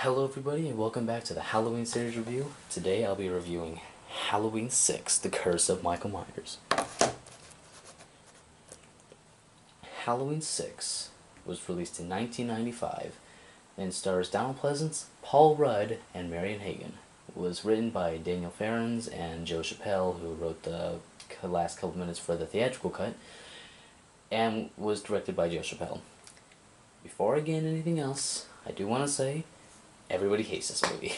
Hello everybody and welcome back to the Halloween series review. Today I'll be reviewing Halloween 6, The Curse of Michael Myers. Halloween 6 was released in 1995 and stars Donald Pleasance, Paul Rudd, and Marion Hagen. It was written by Daniel Farrens and Joe Chappelle, who wrote the last couple minutes for the theatrical cut, and was directed by Joe Chappelle. Before I get into anything else, I do want to say everybody hates this movie.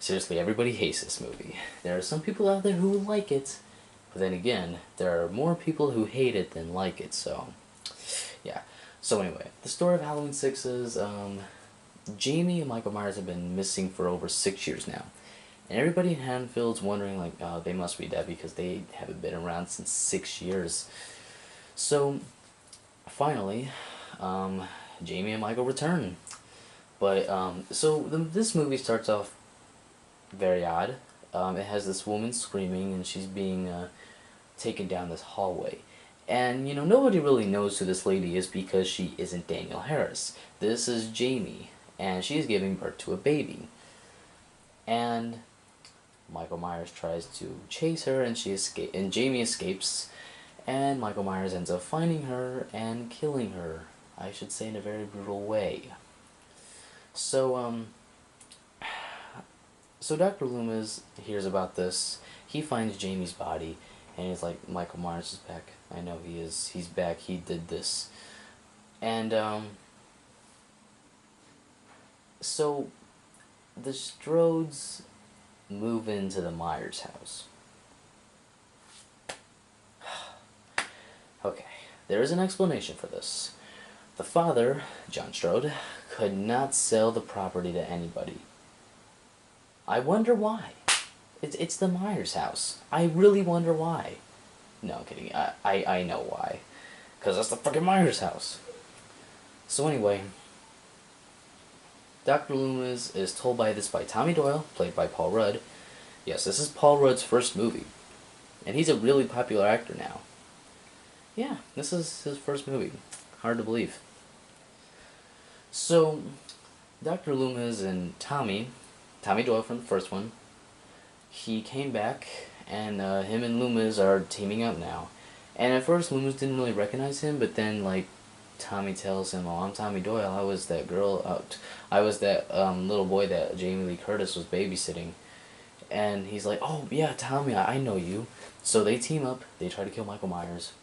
Seriously, everybody hates this movie. There are some people out there who like it, but then again, there are more people who hate it than like it, so yeah. So anyway, the story of Halloween 6 is, Jamie and Michael Myers have been missing for over 6 years now. And everybody in Haddonfield's wondering, like, oh, they must be dead because they haven't been around since 6 years. So, finally, Jamie and Michael return. But, this movie starts off very odd. It has this woman screaming, and she's being taken down this hallway. And, nobody really knows who this lady is because she isn't Danielle Harris. This is Jamie, and she's giving birth to a baby. And Michael Myers tries to chase her, and Jamie escapes, and Michael Myers ends up finding her and killing her. I should say in a very brutal way. So Dr. Loomis hears about this. He finds Jamie's body, and he's like, Michael Myers is back. I know he is. He's back. He did this. And, so the Strodes move into the Myers house. Okay, there is an explanation for this. The father, John Strode, could not sell the property to anybody. I wonder why. It's the Myers house. I really wonder why. No, I'm kidding. I know why. Because that's the fucking Myers house. So anyway, Dr. Loomis is told by Tommy Doyle, played by Paul Rudd. Yes, this is Paul Rudd's first movie. And he's a really popular actor now. Yeah, this is his first movie. Hard to believe. So, Dr. Loomis and Tommy Doyle from the first one, he came back, and him and Loomis are teaming up now. And at first, Loomis didn't really recognize him, but then, like, Tommy tells him, oh, I'm Tommy Doyle, I was that girl, I was that little boy that Jamie Lee Curtis was babysitting. And he's like, oh, yeah, Tommy, I know you. So they team up, they try to kill Michael Myers.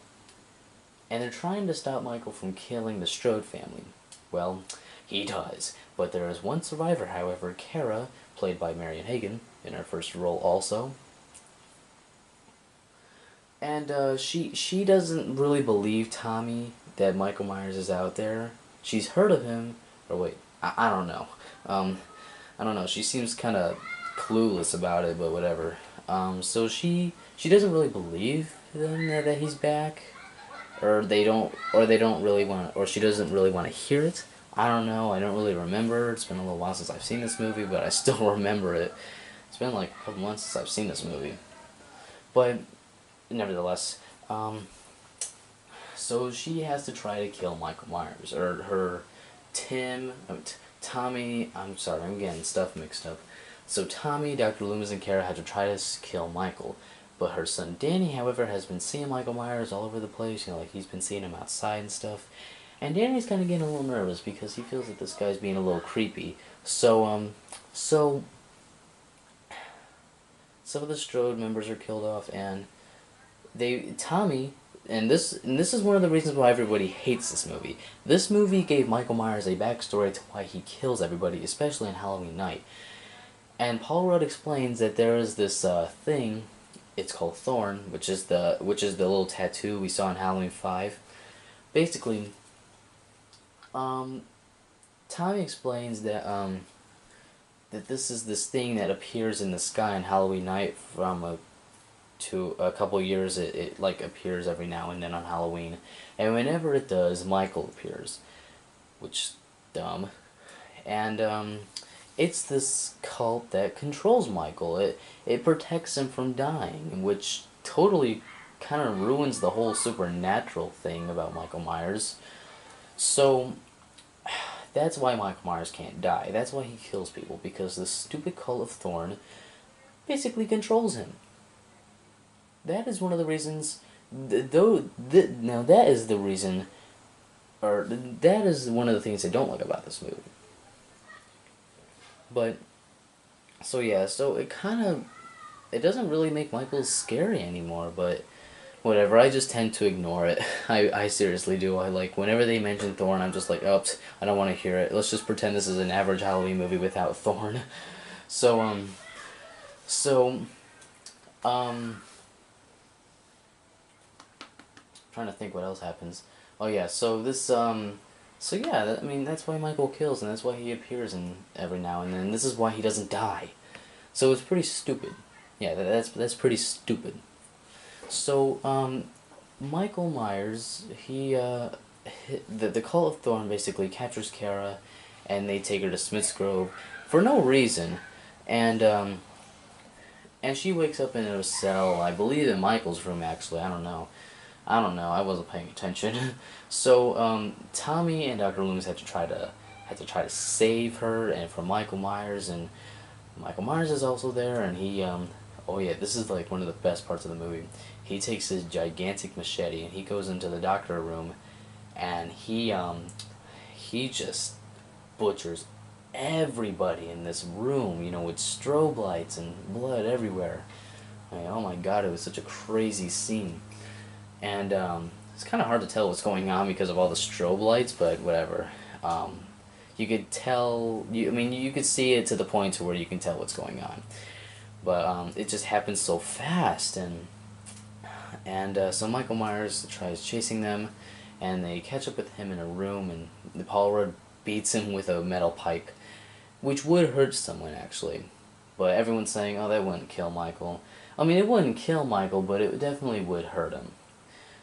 And they're trying to stop Michael from killing the Strode family. Well, he does. But there is one survivor, however, Kara, played by Marion Hagen, in her first role also. And she doesn't really believe Tommy that Michael Myers is out there. She's heard of him, or wait, I don't know. I don't know, she seems kind of clueless about it, but whatever. So she doesn't really believe then that he's back. Or they don't really want, or she doesn't really want to hear it. I don't know. I don't really remember. It's been a little while since I've seen this movie, but I still remember it. It's been like a couple months since I've seen this movie, but nevertheless, so she has to try to kill Michael Myers, or her Tommy. I'm sorry, I'm getting stuff mixed up. So Tommy, Dr. Loomis, and Kara have to try to kill Michael. But her son Danny, however, has been seeing Michael Myers all over the place. Like he's been seeing him outside and stuff. And Danny's kind of getting a little nervous because he feels that this guy's being a little creepy. So some of the Strode members are killed off, and Tommy, and this is one of the reasons why everybody hates this movie. This movie gave Michael Myers a backstory to why he kills everybody, especially on Halloween night. And Paul Rudd explains that there is this thing. It's called Thorn, which is the little tattoo we saw in Halloween 5. Basically, Tommy explains that that this is this thing that appears in the sky on Halloween night from a couple years. It like appears every now and then on Halloween, and whenever it does, Michael appears, which is dumb, and it's this cult that controls Michael. It protects him from dying, which totally kind of ruins the whole supernatural thing about Michael Myers. So That's why Michael Myers can't die. That's why he kills people, because the stupid cult of Thorn basically controls him. That is one of the reasons. Now that is the reason, or that is one of the things I don't like about this movie. But so yeah, so it doesn't really make Michael scary anymore. But whatever, I just tend to ignore it. I seriously do. I like whenever they mention Thorn, I'm just like, oops, I don't want to hear it. Let's just pretend this is an average Halloween movie without Thorn. So so trying to think what else happens. Oh yeah, so so yeah, I mean that's why Michael kills, and that's why he appears in every now and then. This is why he doesn't die. So it's pretty stupid. Yeah, that's pretty stupid. So Michael Myers, the Cult of Thorn basically captures Kara, and they take her to Smith's Grove for no reason, and and she wakes up in a cell, I believe in Michael's room actually. I don't know. I wasn't paying attention. So Tommy and Dr. Loomis had to try to save her and from Michael Myers, and Michael Myers is also there, and he oh yeah, this is like one of the best parts of the movie. He takes his gigantic machete and he goes into the doctor room, and he just butchers everybody in this room, you know, with strobe lights and blood everywhere. Like, oh my god, it was such a crazy scene. And it's kind of hard to tell what's going on because of all the strobe lights, but whatever. You could tell, I mean, you could see it to the point to where you can tell what's going on. But it just happens so fast, and so Michael Myers tries chasing them, and they catch up with him in a room, and the Paul Rudd beats him with a metal pipe, which would hurt someone actually. But everyone's saying, oh, that wouldn't kill Michael. I mean, it wouldn't kill Michael, but it definitely would hurt him.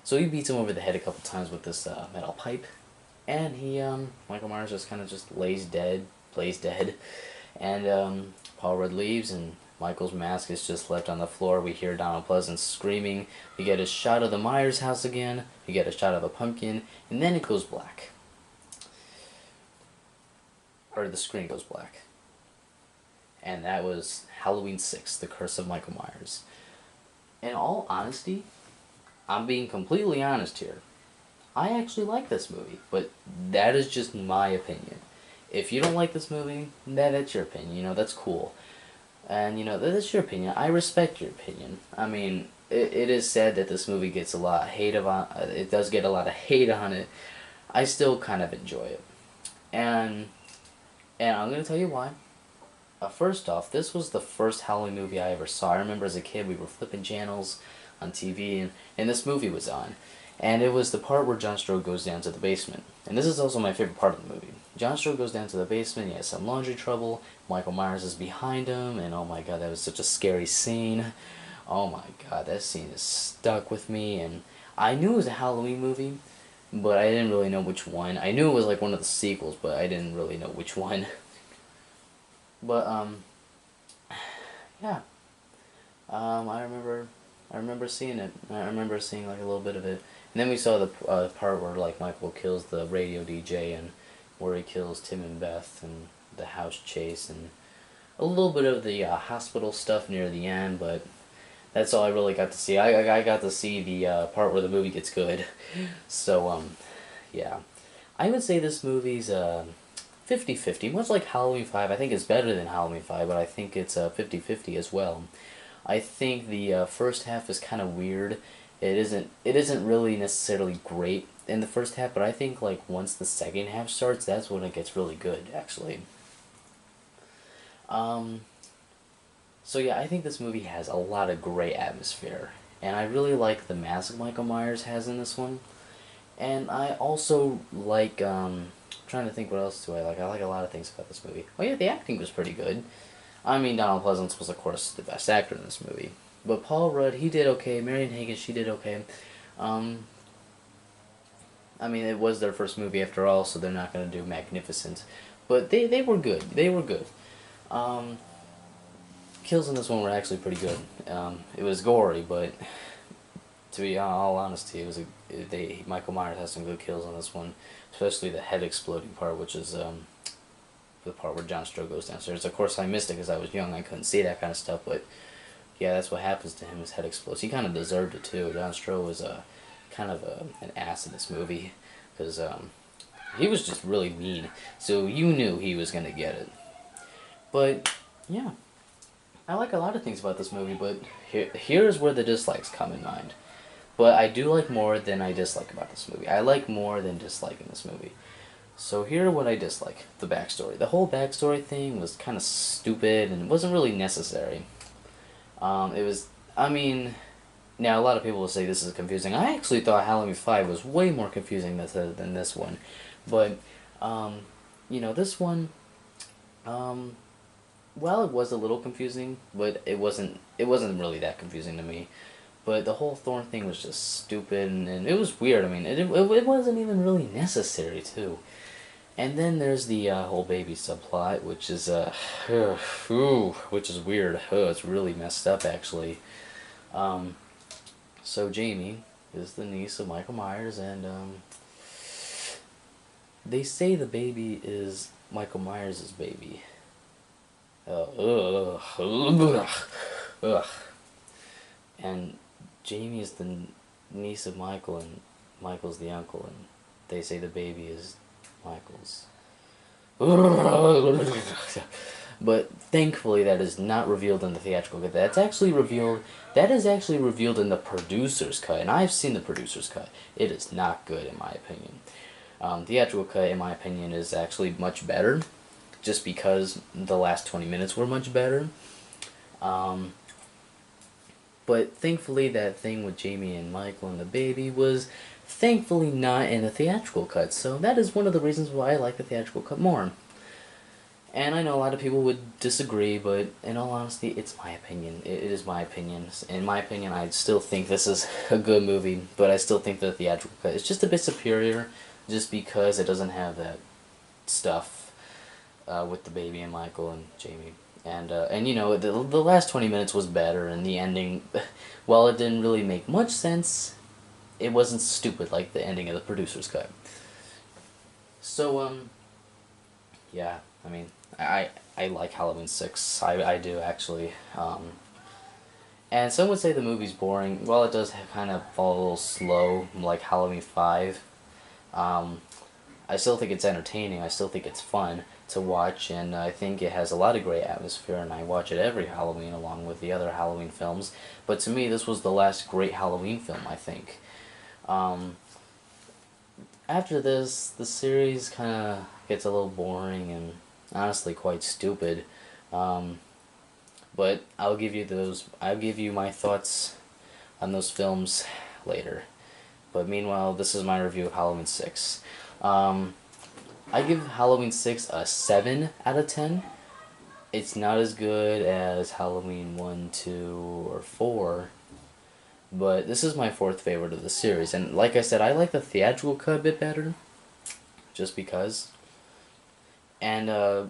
So he beats him over the head a couple times with this metal pipe, and Michael Myers just kind of just plays dead, and Paul Rudd leaves, and Michael's mask is just left on the floor. We hear Donald Pleasance screaming. We get a shot of the Myers house again. We get a shot of a pumpkin, and then it goes black. Or the screen goes black. And that was Halloween 6, The Curse of Michael Myers. In all honesty, I'm being completely honest here. I actually like this movie, but that is just my opinion. If you don't like this movie, that's your opinion. You know, that's cool. And, you know, that's your opinion. I respect your opinion. I mean, it is sad that this movie gets a lot of hate it does get a lot of hate on it. I still kind of enjoy it. And I'm going to tell you why. First off, this was the first Halloween movie I ever saw. I remember as a kid we were flipping channels on TV, and this movie was on. And it was the part where John Strode goes down to the basement. And this is also my favorite part of the movie. John Strode goes down to the basement, he has some laundry trouble, Michael Myers is behind him, and oh my god, that was such a scary scene. Oh my god, that scene is stuck with me, and I knew it was a Halloween movie, but I didn't really know which one. I knew it was like one of the sequels, but I didn't really know which one. But, yeah. I remember seeing it. I remember seeing like a little bit of it. And then we saw the part where like Michael kills the radio DJ, and where he kills Tim and Beth, and the house chase, and a little bit of the hospital stuff near the end, but that's all I really got to see. I got to see the part where the movie gets good. So, yeah. I would say this movie's 50-50, much like Halloween 5. I think it's better than Halloween 5, but I think it's 50-50 as well. I think the first half is kind of weird. It isn't really necessarily great in the first half, but I think like once the second half starts, that's when it gets really good, actually. So yeah, I think this movie has a lot of great atmosphere, and I really like the mask Michael Myers has in this one. And I also like, trying to think what else do I like. I like a lot of things about this movie. Oh yeah, the acting was pretty good. I mean, Donald Pleasance was, of course, the best actor in this movie. But Paul Rudd, he did okay. Marion Hagen, she did okay. I mean, it was their first movie after all, so they're not going to do magnificent. But they were good. They were good. Kills in this one were actually pretty good. It was gory, but To be all honesty, it was Michael Myers has some good kills on this one, especially the head exploding part, which is the part where John Stroh goes downstairs. Of course, I missed it because I was young. I couldn't see that kind of stuff, but yeah, that's what happens to him. His head explodes. He kind of deserved it too. John Stroh was kind of an ass in this movie because he was just really mean. So you knew he was gonna get it. But yeah, I like a lot of things about this movie, but here's where the dislikes come in mind. But I do like more than I dislike about this movie. I like more than dislike in this movie. So here are what I dislike. The backstory. The whole backstory thing was kind of stupid and it wasn't really necessary. It was, I mean, now a lot of people will say this is confusing. I actually thought Halloween 5 was way more confusing than this one. But, you know, this one, well, it was a little confusing, but it wasn't really that confusing to me. But the whole Thorn thing was just stupid, and it was weird. I mean, it wasn't even really necessary, too. And then there's the whole baby subplot, which is, which is weird. It's really messed up, actually. So Jamie is the niece of Michael Myers, and they say the baby is Michael Myers' baby. Ugh. And Jamie is the niece of Michael, and Michael's the uncle, and they say the baby is Michael's. But thankfully that is not revealed in the theatrical cut. That is actually revealed in the producer's cut, and I've seen the producer's cut. It is not good in my opinion. Theatrical cut, in my opinion, is actually much better, just because the last 20 minutes were much better. But thankfully that thing with Jamie and Michael and the baby was thankfully not in the theatrical cut, so that is one of the reasons why I like the theatrical cut more. And I know a lot of people would disagree, but in all honesty, it's my opinion. It is my opinion. In my opinion, I still think this is a good movie, but I still think the theatrical cut is just a bit superior, just because it doesn't have that stuff with the baby and Michael and Jamie. And you know, the last 20 minutes was better, and the ending, while it didn't really make much sense, it wasn't stupid like the ending of the producer's cut. So, yeah, I mean, I like Halloween 6. I do, actually. And some would say the movie's boring. Well, it does kind of fall a little slow, like Halloween 5. I still think it's entertaining. I still think it's fun to watch, and I think it has a lot of great atmosphere, and I watch it every Halloween along with the other Halloween films. But to me, this was the last great Halloween film, I think. After this, the series kind of gets a little boring and honestly quite stupid. But I'll give you my thoughts on those films later. But meanwhile, this is my review of Halloween 6. I give Halloween 6 a 7 out of 10. It's not as good as Halloween 1, 2, or 4, but this is my fourth favorite of the series. And like I said, I like the theatrical cut a bit better, just because. And I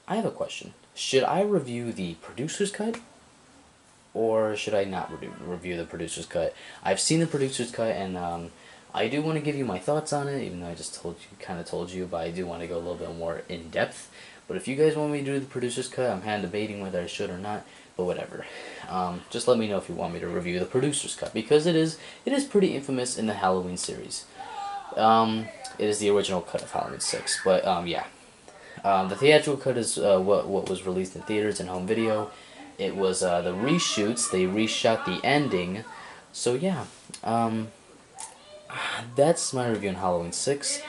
have a question. Should I review the producer's cut, or should I not review the producer's cut? I've seen the producer's cut, and I do want to give you my thoughts on it, even though I just kind of told you, but I do want to go a little bit more in depth. But if you guys want me to do the producer's cut, I'm kind of debating whether I should or not, but whatever. Just let me know if you want me to review the producer's cut, because it is pretty infamous in the Halloween series. It is the original cut of Halloween 6, but yeah. The theatrical cut is what was released in theaters and home video. It was the reshoots. They reshot the ending. So yeah, that's my review on Halloween 6.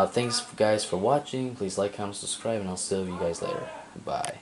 Thanks guys for watching. Please like, comment, subscribe, and I'll see you guys later. Bye.